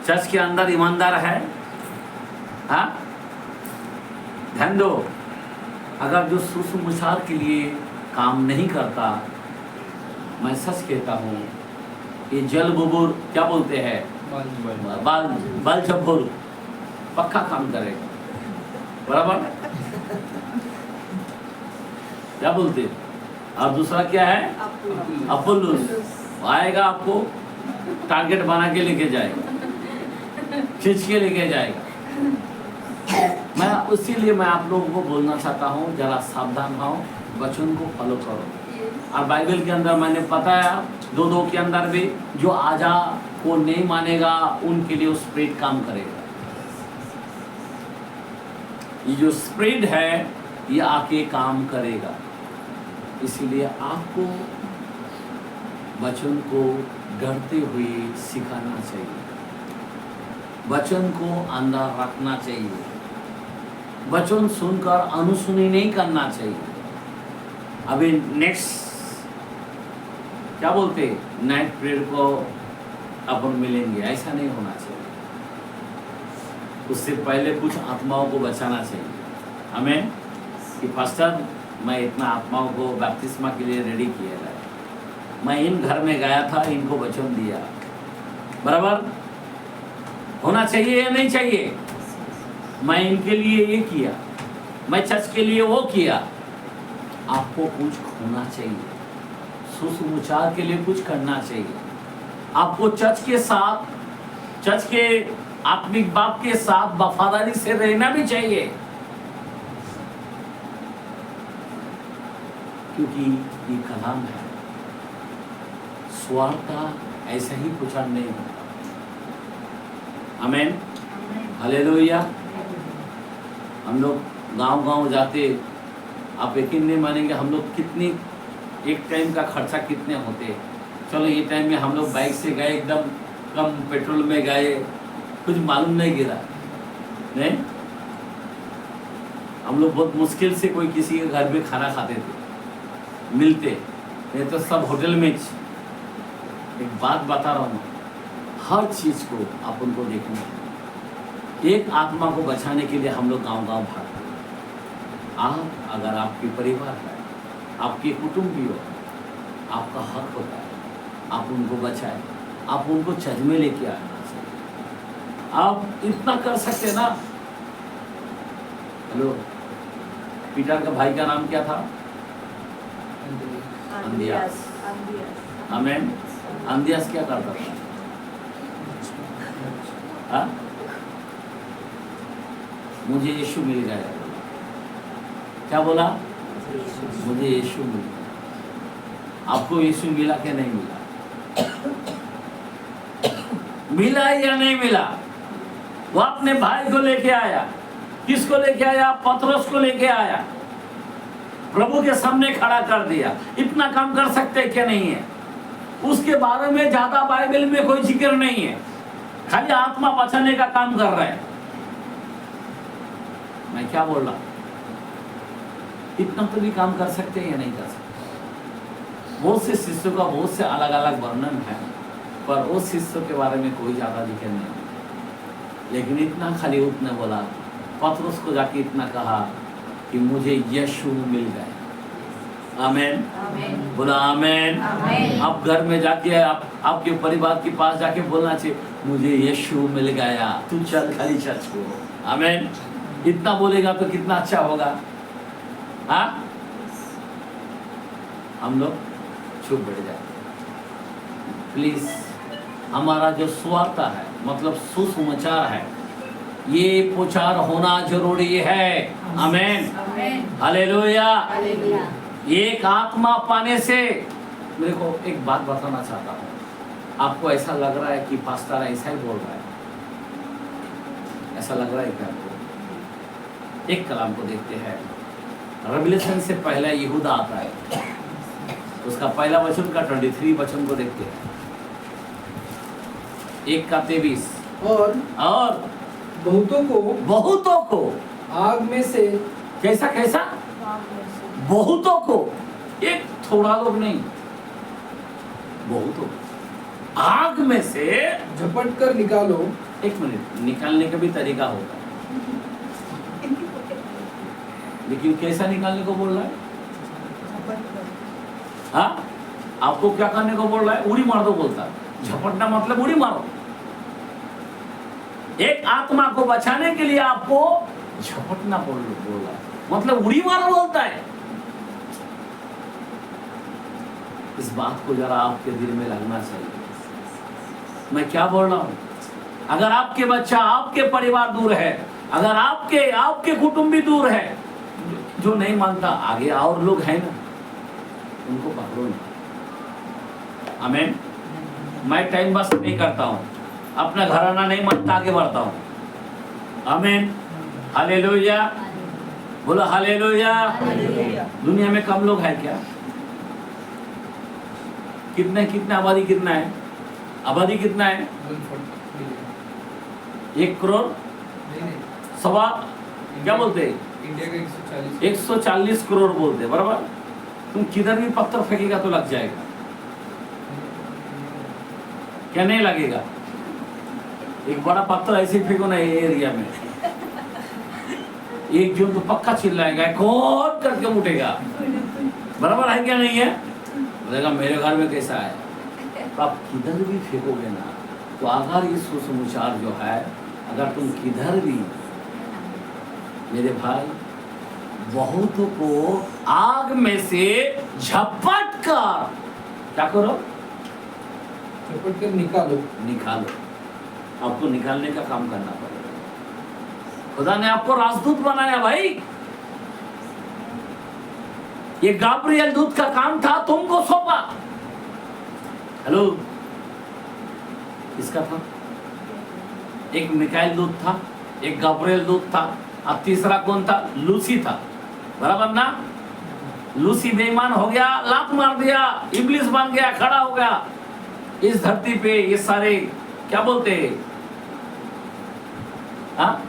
Church के अंदर ईमानदार है? हाँ, ध्यान दो। अगर जो सुसमाचार के लिए काम नहीं करता, मैं सच कहता हूँ, ये जल बुबुर क्या बोलते हैं, बाल चब्बुर पक्का काम करेगा। बराबर क्या बोलते? और दूसरा क्या है, अपुल्लुस आएगा, आपको टारगेट बना के लेके जाएगा, खींच के लेके जाएगा। मैं इसीलिए मैं आप लोगों को बोलना चाहता हूँ, जरा सावधान हो, वचन को फॉलो करो। और बाइबल के अंदर मैंने बताया 2:2 के अंदर भी, जो आजा को नहीं मानेगा उनके लिए वो स्पिरिट काम करेगा। ये जो स्पिरिट है ये आके काम करेगा। इसीलिए आपको वचन को डरते हुए सिखाना चाहिए, वचन को अंदर रखना चाहिए, वचन सुनकर अनुसुनी नहीं करना चाहिए। अभी नेक्स्ट क्या बोलते, नाइट प्रेयर को अपन मिलेंगे, ऐसा नहीं होना चाहिए। उससे पहले कुछ आत्माओं को बचाना चाहिए हमें, कि पास्टर मैं इतना आत्माओं को बपतिस्मा के लिए रेडी किया है, मैं इन घर में गया था, इनको वचन दिया। बराबर होना चाहिए या नहीं चाहिए? मैं इनके लिए ये किया, मैं चर्च के लिए वो किया। आपको कुछ होना चाहिए, सुसमाचार के लिए कुछ करना चाहिए। आपको चर्च के साथ, चर्च के आत्मिक बाप के साथ वफादारी से रहना भी चाहिए, क्योंकि ये कलाम है। स्वार्थ का ऐसा ही प्रचार नहीं होता। आमीन, हालेलुया। हम लोग गांव-गांव जाते, आप यकीन नहीं मानेंगे, हम लोग कितनी एक टाइम का खर्चा कितने होते। चलो ये टाइम में हम लोग बाइक से गए, एकदम कम पेट्रोल में गए, कुछ मालूम नहीं गिरा, नहीं। हम लोग बहुत मुश्किल से कोई किसी के घर में खाना खाते थे, मिलते नहीं तो सब होटल में। एक बात बता रहा हूँ, हर चीज को अपन को देखना है। एक आत्मा को बचाने के लिए हम लोग गांव-गांव भागते हैं। आप अगर आपके परिवार है, आपके कुटुंबी हो, आपका हक होता है आप उनको बचाएं, आप उनको चर्च में लेके आना चाहिए। आप इतना कर सकते ना। हेलो, पीटर का भाई का नाम क्या था? अंदियास। आमीन। अंदियास क्या करता था? हाँ? मुझे यीशु मिल गया। क्या बोला? मुझे यीशु मिल गया। आपको यीशु मिला क्या नहीं मिला? मिला या नहीं मिला? वो अपने भाई को लेके आया। किसको लेके आया? पतरस को लेके आया, प्रभु के सामने खड़ा कर दिया। इतना काम कर सकते क्या नहीं है? उसके बारे में ज्यादा बाइबल में कोई जिक्र नहीं है, खाली आत्मा बचाने का काम कर रहा है। मैं क्या बोल रहा? इतना तो भी काम कर सकते हैं या नहीं कर सकते? बहुत से शिष्यों का बहुत से अलग अलग वर्णन है, पर उस शिष्यों के बारे में कोई ज्यादा जिक्र नहीं। लेकिन इतना खाली उसने बोला, पतरस को जाके इतना कहा कि मुझे यीशु मिल गया। आमीन, बोला आमीन। आप घर में जाके आपके परिवार के पास जाके बोलना चाहिए, मुझे यीशु मिल गया, तू चल खाली चर्च को। आमीन। इतना बोलेगा तो कितना अच्छा होगा। हाँ, हम लोग चुप बैठ जाते। प्लीज, हमारा जो स्वार्थ है, मतलब सुसमाचार है, ये प्रचार होना जरूरी है। आमीन, हालेलुया। एक आत्मा पाने से, मेरे को एक बात बताना चाहता हूँ। आपको ऐसा लग रहा है कि पास्टर ऐसा ही बोल रहा है, ऐसा लग रहा है क्या आपको? एक कलाम को देखते हैं। रेवलेशन से पहले यहूदा आता है, उसका पहला वचन का 23 वचन को देखते हैं। 1 का 23। और बहुतों को आग में से, कैसा बहुतों को, एक थोड़ा लोग नहीं, बहुतों आग में से झपट कर निकालो एक मिनट, निकालने का भी तरीका होता है, लेकिन कैसा निकालने को बोल रहा है? हाँ, आपको क्या करने को बोल रहा है? उड़ी मार दो बोलता है। झपटना मतलब उड़ी मारो। एक आत्मा को बचाने के लिए आपको झपटना बोल रहा है, मतलब उड़ी मारो बोलता है। इस बात को जरा आपके दिल में लगना चाहिए। मैं क्या बोल रहा हूं? अगर आपके बच्चा, आपके परिवार दूर है, अगर आपके कुटुंबी दूर है, जो नहीं मानता, आगे और लोग हैं ना, उनको पकड़ो ना। आमीन। मैं टाइम पास नहीं करता हूं, अपना घराना नहीं मानता, आगे बढ़ता हूं। आमीन। हालेलुया। बोलो हालेलुया। दुनिया में कम लोग हैं क्या? कितने आबादी कितना है? आबादी कितना है? 1 करोड़ सवा, क्या बोलते हैं? इंडिया का 140 करोड़ बोलते हैं, बराबर। तुम किधर भी पत्थर फेंकेगा तो लग जाएगा, क्या नहीं लगेगा? एक बड़ा पत्थर ऐसे ही फेंको ना एरिया में, एक जो तो पक्का चिल्लाएगा, कौन करके उठेगा, बराबर है क्या नहीं है? बोलेगा मेरे घर में कैसा है? तो आप किधर भी फेंकोगे ना, तो अगर ये सुसमाचार जो है, अगर तुम किधर भी, मेरे भाई, बहुतों को आग में से झपट कर क्या करो? झपट कर निकालो। आपको निकालने का काम करना पड़ेगा। खुदा ने आपको राजदूत बनाया भाई। ये गाब्रियल दूत का काम था, तुमको सौंपा। हेलो, किसका था? एक मिकाएल दूत था, एक गाब्रियल दूत था, अब तीसरा कौन था? लूसी था, बराबर ना? लूसी बेईमान हो गया, लात मार दिया, इब्लिस बन गया, खड़ा हो गया इस धरती पे। ये सारे क्या बोलते हैं, हाँ,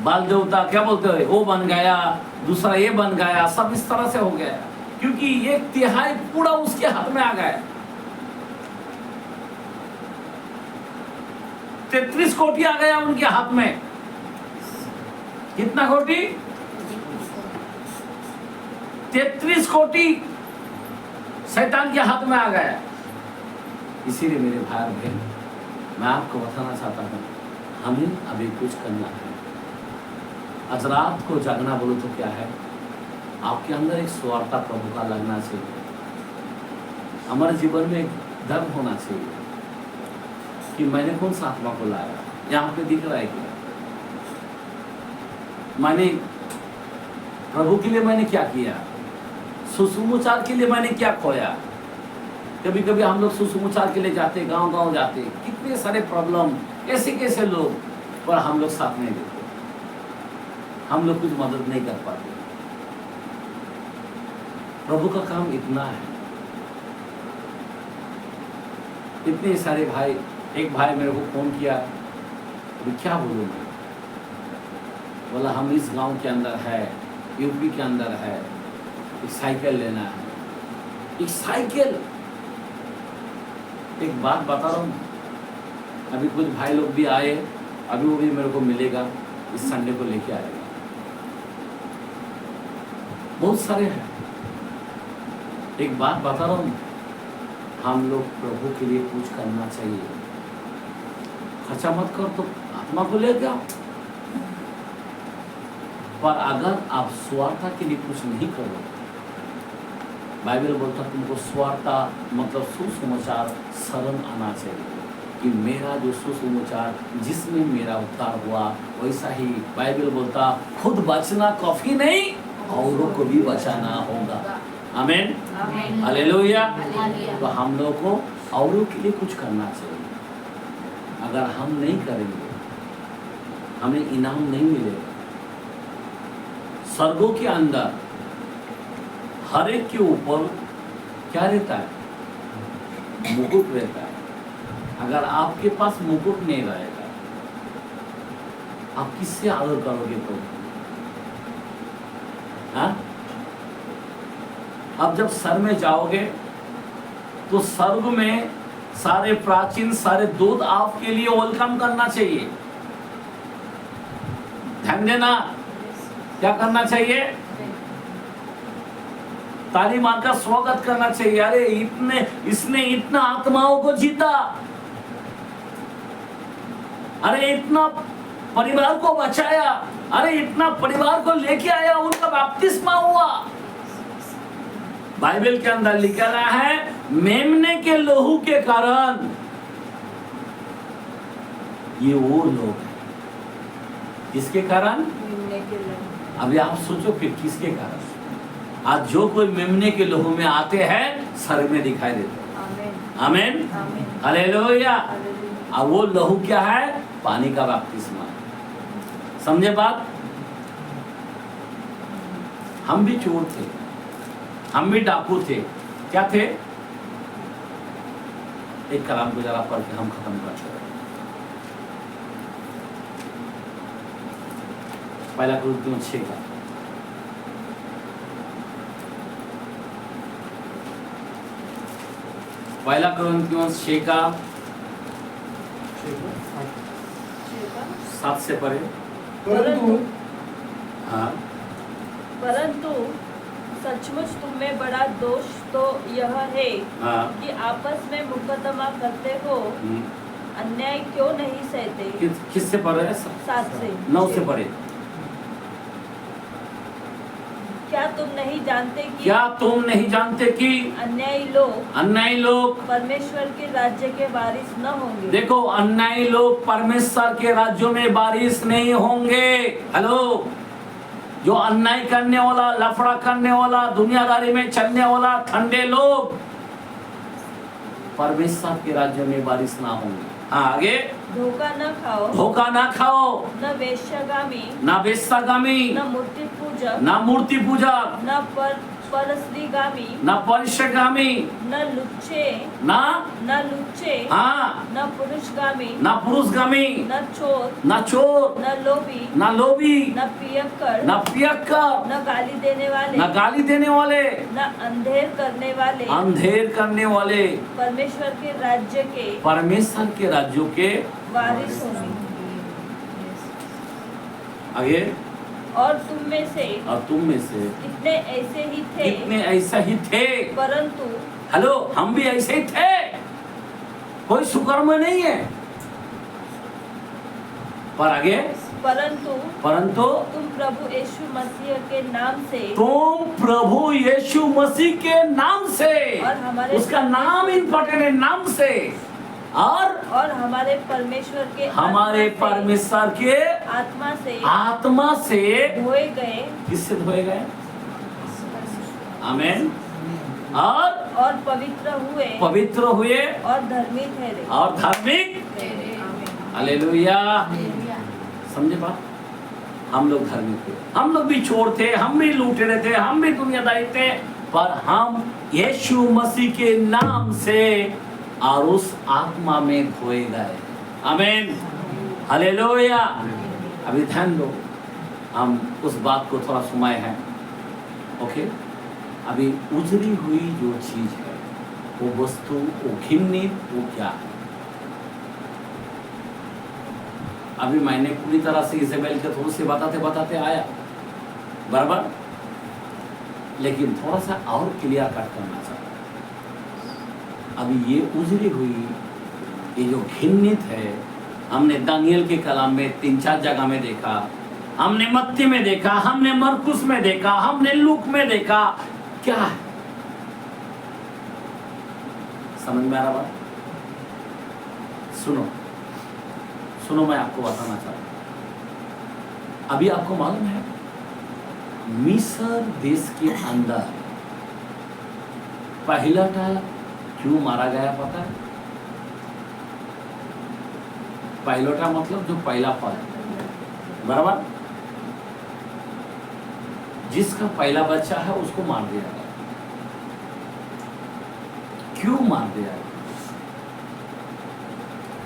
बाल देवता क्या बोलते हैं, वो बन गया, दूसरा ये बन गया, सब इस तरह से हो गया, क्योंकि 1/3 पूरा उसके हाथ में आ गया। 33 कोटी आ गया उनके हाथ में। कितना कोटी? 33 कोटी शैतान के हाथ में आ गया। इसीलिए मेरे भाई बहन, मैं आपको बताना चाहता हूं, हमें अभी कुछ करना है। आज रात को जागना बोलो तो क्या है? आपके अंदर एक स्वार्था प्रभु का लगना चाहिए। हमारे जीवन में एक दर्द होना चाहिए कि मैंने कौन सा आत्मा को लाया। यहाँ पे दिख रहा है क्या? मैंने प्रभु के लिए मैंने क्या किया? सुसमाचार के लिए मैंने क्या खोया? कभी कभी हम लोग सुसमाचार के लिए जाते, गांव जाते, कितने सारे प्रॉब्लम, कैसे लोग, पर हम लोग साथ नहीं देते, हम लोग कुछ मदद नहीं कर पाते। प्रभु का काम इतना है। इतने सारे भाई, एक भाई मेरे को फोन किया, तो क्या बोलूं मैं? बोला हम इस गांव के अंदर है, यूपी के अंदर है, एक साइकिल लेना है। एक साइकिल, एक बात बता रहा हूँ, अभी कुछ भाई लोग भी आए, अभी वो भी मेरे को मिलेगा, इस संडे को लेके आएगा। बहुत सारे हैं। एक बात बता रहा हूँ, हम लोग प्रभु के लिए कुछ करना चाहिए। खर्चा मत कर तो आत्मा को ले जाओ, पर अगर आप स्वार्था के लिए कुछ नहीं करो, बाइबल बोलता तुमको स्वार्था मतलब सुसमाचार शरण आना चाहिए कि मेरा जो सुसमाचार जिसमें मेरा उद्धार हुआ, वैसा ही बाइबल बोलता खुद बचना काफी नहीं, औरों को भी बचाना होगा। आमीन, हालेलुया। तो हम लोग को औरों के लिए कुछ करना चाहिए। अगर हम नहीं करेंगे, हमें इनाम नहीं मिलेगा। स्वर्गों के अंदर हर एक के ऊपर क्या रहता है? मुकुट रहता है। अगर आपके पास मुकुट नहीं रहेगा, आप किससे आदर करोगे? तो हाँ, अब जब स्वर्ग में जाओगे तो स्वर्ग में सारे प्राचीन, सारे दूत आपके लिए वेलकम करना चाहिए। ध्यान देना, क्या करना चाहिए? ताली मारकर स्वागत करना चाहिए। अरे इसने इतना आत्माओं को जीता, अरे इतना परिवार को बचाया, अरे इतना परिवार को लेके आया, उनका बपतिस्मा हुआ। बाइबल के अंदर लिखा रहा है मेमने के लहू के कारण ये वो लोग हैं। किसके कारण? अभी आप सोचो फिर किसके कारण? आज जो कोई मेमने के लहू में आते हैं स्वर्ग में दिखाई देते हैं। आमीन, हालेलुया। अब वो लहू क्या है? पानी का बपतिस्मा। समझे बात? हम भी चोर थे, हम भी डाकू थे। क्या थे? एक कलाम को जरा पढ़ के हम खत्म करते हैं। पहला कुरिन्थियों 6 का पहला कुरिन्थियों 6 का 7 से पढ़े। हाँ, परंतु सचमुच तुम में बड़ा दोष तो यह है हाँ, कि आपस में मुकदमा करते हो, अन्याय क्यों नहीं सहते। किससे पढ़ रहे हैं? 7 से 9 से पढ़े। क्या तुम नहीं जानते कि क्या तुम नहीं जानते कि अन्यायी लोग परमेश्वर के राज्य के वारिस न होंगे। देखो, अन्यायी लोग परमेश्वर के राज्यों में वारिस नहीं होंगे। हेलो, जो अन्याय करने वाला, लफड़ा करने वाला, दुनियादारी में चलने वाला ठंडे लोग परमेश्वर के राज्य में वारिस ना होंगे। हाँ, आगे। धोखा न खाओ, धोखा ना खाओ, न वेश्यागामी, ना वेश्यागामी, न मूर्ति पूजक, ना मूर्ति पूजक, न परस्त्रीगामी, ना परिश्रगामी, न लुच्चे, ना हाँ, न पुरुषगामी, ना पुरुषगामी, न चोर, ना चोर, न लोभी, ना लोभी, न पियक्कड़, ना पियक्कड़, न गाली देने वाले, ना गाली देने वाले, न अंधेर करने वाले, अंधेर करने वाले परमेश्वर के राज्य के परमेश्वर के राज्यों के वारिस होंगे। आगे। और तुम में से कितने ऐसा ही थे। परंतु हेलो, हम भी ऐसे ही थे, कोई सुकर्म नहीं है। पर आगे, परंतु तुम प्रभु यीशु मसीह के नाम से, तुम प्रभु यीशु मसीह के नाम से, और हमारे उसका नाम इम्पोर्टेंट है, नाम से, और हमारे परमेश्वर के आत्मा से धोए गए। किससे धोए गए? आमीन। और पवित्र हुए और धर्मी ठहरे। हालेलुया। समझे बात? हम लोग धर्मी थे, हम लोग भी चोर थे, हम भी लूटे थे, हम भी दुनियादारी थे, पर हम यीशु मसीह के नाम से और उस आत्मा में धोए गए। आमीन, हालेलुया। अभी ध्यान दो, हम उस बात को थोड़ा सुनाए हैं। ओके, अभी उजरी हुई जो चीज है, वो वस्तु, वो घिन्नित, वो क्या है? अभी मैंने पूरी तरह से इज़ेबेल के थोड़े से बताते आया, बराबर, लेकिन थोड़ा सा और क्लियर कट करना चाहता हूं। अभी ये उजरी हुई, ये जो घिन्नित है, हमने दानियल के कलाम में 3-4 जगह में देखा, हमने मत्ती में देखा, हमने मरकुस में देखा, हमने लूक में देखा। क्या है? समझ में आ रहा बात? सुनो, मैं आपको बताना चाहता हूं। अभी आपको मालूम है, मिस्र देश के अंदर पहिलटा क्यों मारा गया पता है? पहिलटा मतलब जो पहला फल, बराबर, जिसका पहला बच्चा है उसको मार दिया गया। क्यों मार दिया गया?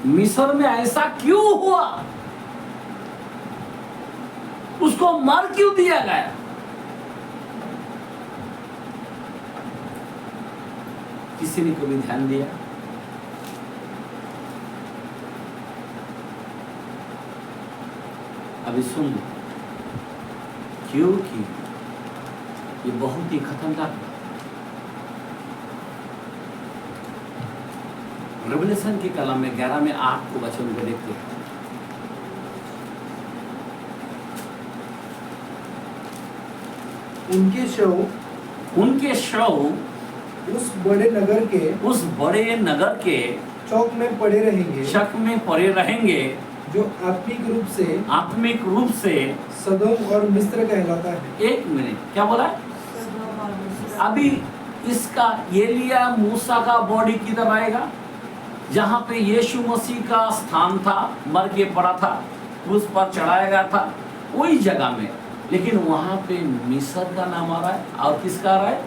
मिस्र में ऐसा क्यों हुआ? उसको मार क्यों दिया गया? किसी ने कभी ध्यान दिया? अभी सुन लो, क्योंकि ये बहुत ही खतरनाक है। रेवलेशन की कलम में 11 में 8 को वचन को देखते हैं। उनके शव उस बड़े नगर के चौक में पड़े रहेंगे, शक में पड़े रहेंगे, जो आत्मिक रूप से सदोम और मिस्र कहलाता है। एक मिनट, क्या बोला? अभी इसका एलिया मूसा का बॉडी किधर आएगा? जहाँ पे यीशु मसीह का स्थान था, मर के पड़ा था, क्रूस पर चढ़ाया गया था, वही जगह में। लेकिन वहाँ पे मिस्र का नाम आ रहा है और किसका आ रहा है?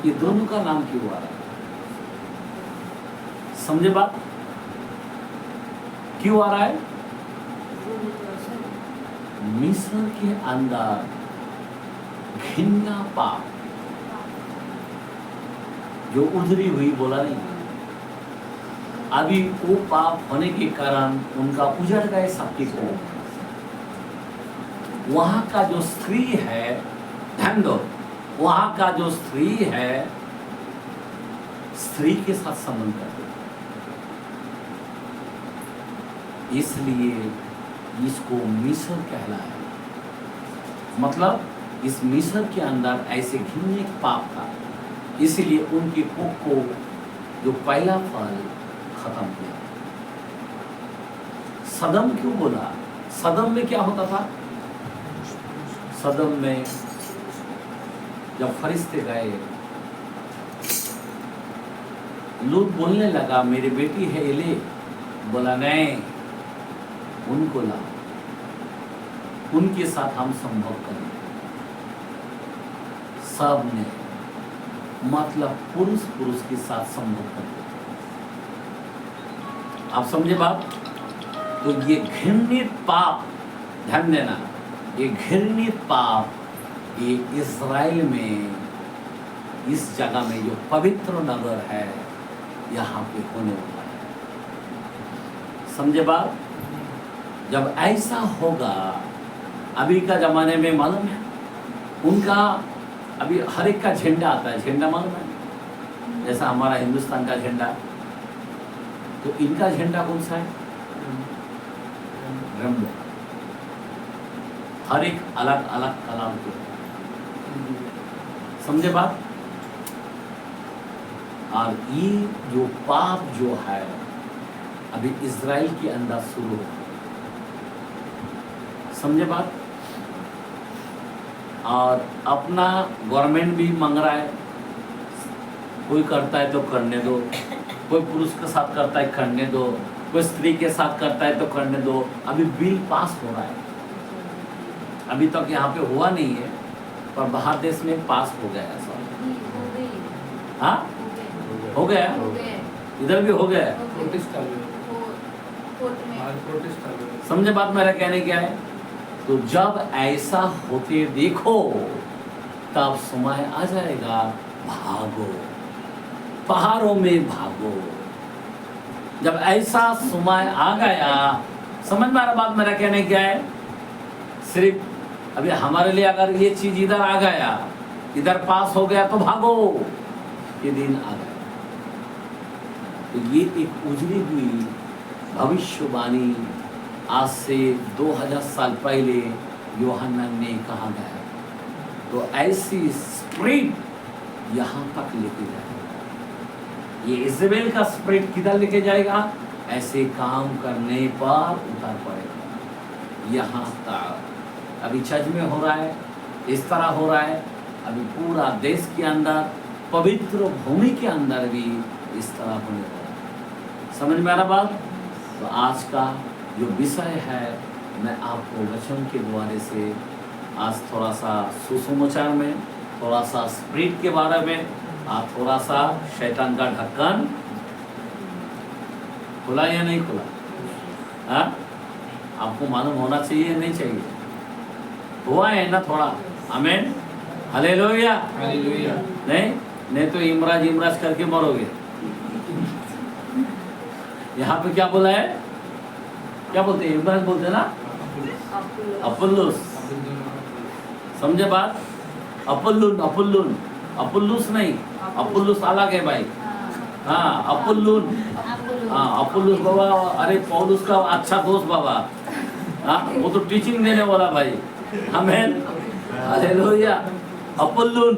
ये दोनों का नाम क्यों आ रहा है? समझे बात? क्यों आ रहा है? मिस्र के अंदर घृणा पाप जो उधरी हुई, बोला नहीं, अभी वो पाप होने के कारण उनका उजड़ गए सबके को। वहां का जो स्त्री है, ध्यान दो, वहां का जो स्त्री है, स्त्री के साथ संबंध करते, इसलिए इसको मिस्र कहलाया। मतलब इस मिस्र के अंदर ऐसे घिनने पाप था, इसलिए उनके कोख को जो पहला फल खत्म किया। सदम क्यों बोला? सदम में क्या होता था? सदम में जब फरिश्ते गए, लूत बोलने लगा मेरी बेटी है ले, बोला नहीं, उनको ला, उनके साथ हम संभोग करें। सब ने मतलब पुरुष के साथ संभोग करते। आप समझे बात? तो ये घृणित पाप, ध्यान देना, ये घृणित पाप ये इस्राएल में, इस जगह में जो पवित्र नगर है, यहाँ पे होने वाला है। समझे बात? जब ऐसा होगा, अभी का जमाने में मालूम है, उनका अभी हर एक का झंडा आता है, झंडा मालूम है? जैसा हमारा हिंदुस्तान का झंडा, तो इनका झंडा कौन सा है? रेनबो। हर एक अलग अलग कलर के। समझे बात? और ये जो पाप जो है अभी इजराइल के अंदर शुरू हो, समझे बात? और अपना गवर्नमेंट भी मांग रहा है, कोई करता है तो करने दो, कोई पुरुष के साथ करता है करने दो, कोई स्त्री के साथ करता है तो करने दो। अभी बिल पास हो रहा है, अभी तक यहाँ पे हुआ नहीं है, पर बाहर देश में पास हो गया है सब। हाँ, हो गया, इधर भी हो गया। समझे बात मेरा कहने क्या है? तो जब ऐसा होते देखो, तब समय आ जाएगा, भागो, पहाड़ों में भागो। जब ऐसा समय आ गया, समझ में आ रहा बात मेरा कहने क्या है? सिर्फ अभी हमारे लिए अगर ये चीज इधर आ गया, इधर पास हो गया, तो भागो, ये दिन आ गया। तो ये एक उजड़ी हुई भविष्यवाणी आज से 2000 साल पहले यूहन्ना ने कहा गया। तो ऐसी स्पिरिट यहाँ तक लेके जाएगा। ये इज़राइल का स्पिरिट किधर लेके जाएगा? ऐसे काम करने पर उतर पड़ेगा। यहाँ तक अभी चर्च में हो रहा है, इस तरह हो रहा है, अभी पूरा देश के अंदर, पवित्र भूमि के अंदर भी इस तरह होने वाला है। समझ में आ रहा बात? तो आज का जो विषय है, मैं आपको वचन के द्वारा से आज थोड़ा सा सुसमाचार में, थोड़ा सा स्पिरिट के बारे में, आज थोड़ा सा शैतान का ढक्कन खुला या नहीं खुला, हाँ? आपको मालूम होना चाहिए नहीं चाहिए? हुआ है ना थोड़ा? आमीन, हालेलुया। नहीं तो इमराज करके मरोगे। यहाँ पे क्या बोला है? क्या बोलते हैं, इब्राहिम बोलते हैं ना, अपुल्लोस। अपुल्लोस। समझे बात? अपुल्लुन, अपुल्लुन, अपुल्लुस नहीं, अपुल्लुस अलग है भाई। हाँ, अपुल्लुन, हाँ, अपुल्लुस बाबा, अरे पौलुस का अच्छा दोस्त बाबा। हाँ, वो तो टीचिंग देने वाला भाई। आमीन, हालेलुया। अपुल्लुन,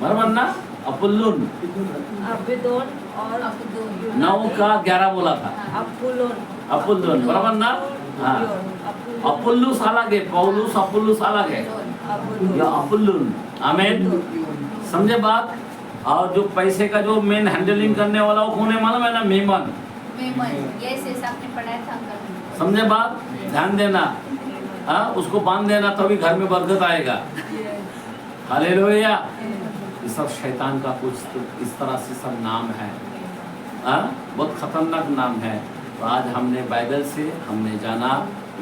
बराबर ना? अपुल्लुन, अबिदोन और 9 का 11 बोला था। अपुल्लोन। अपुल्लुन, बराबर ना? हाँ, अपुल्लुस अलग है, पौलुस अपुल्लुस अलग है, या अपुल्लुन। आमीन, समझे बात? और जो पैसे का जो मेन हैंडलिंग करने वाला वो कौन है मालूम है ना? मेमन। समझे बात? ध्यान देना, हाँ, उसको बांध देना तभी घर में बरकत आएगा। हालेलुया। ये सब शैतान का कुछ तो इस तरह से सब नाम है, हाँ, बहुत खतरनाक नाम है। तो आज हमने बाइबल से हमने जाना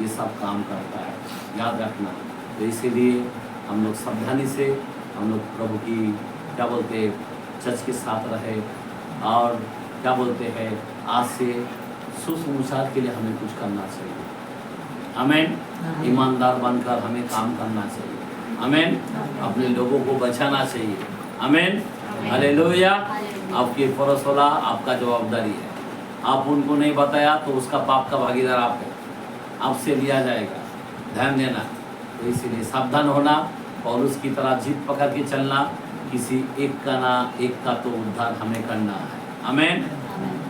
ये सब काम करता है, याद रखना। तो इसीलिए हम लोग सावधानी से हम लोग प्रभु की क्या बोलते हैं चर्च के साथ रहे, और क्या बोलते हैं आज से सुसमाचार के लिए हमें कुछ करना चाहिए। आमीन, ईमानदार बनकर हमें काम करना चाहिए। आमीन, अपने लोगों को बचाना चाहिए। आमीन, हालेलुया। आपके पड़ोस वाला आपका जवाबदारी है, आप उनको नहीं बताया तो उसका पाप का भागीदार आप है, आपसे लिया जाएगा। ध्यान देना। तो इसीलिए सावधान होना, पौलुस की तरह जीत पकड़ के चलना। किसी एक का ना एक का तो उद्धार हमें करना है। आमीन,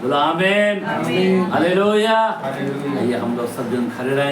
बोला आमीन, हालेलुया। ये हम लोग सब जन खड़े रहे।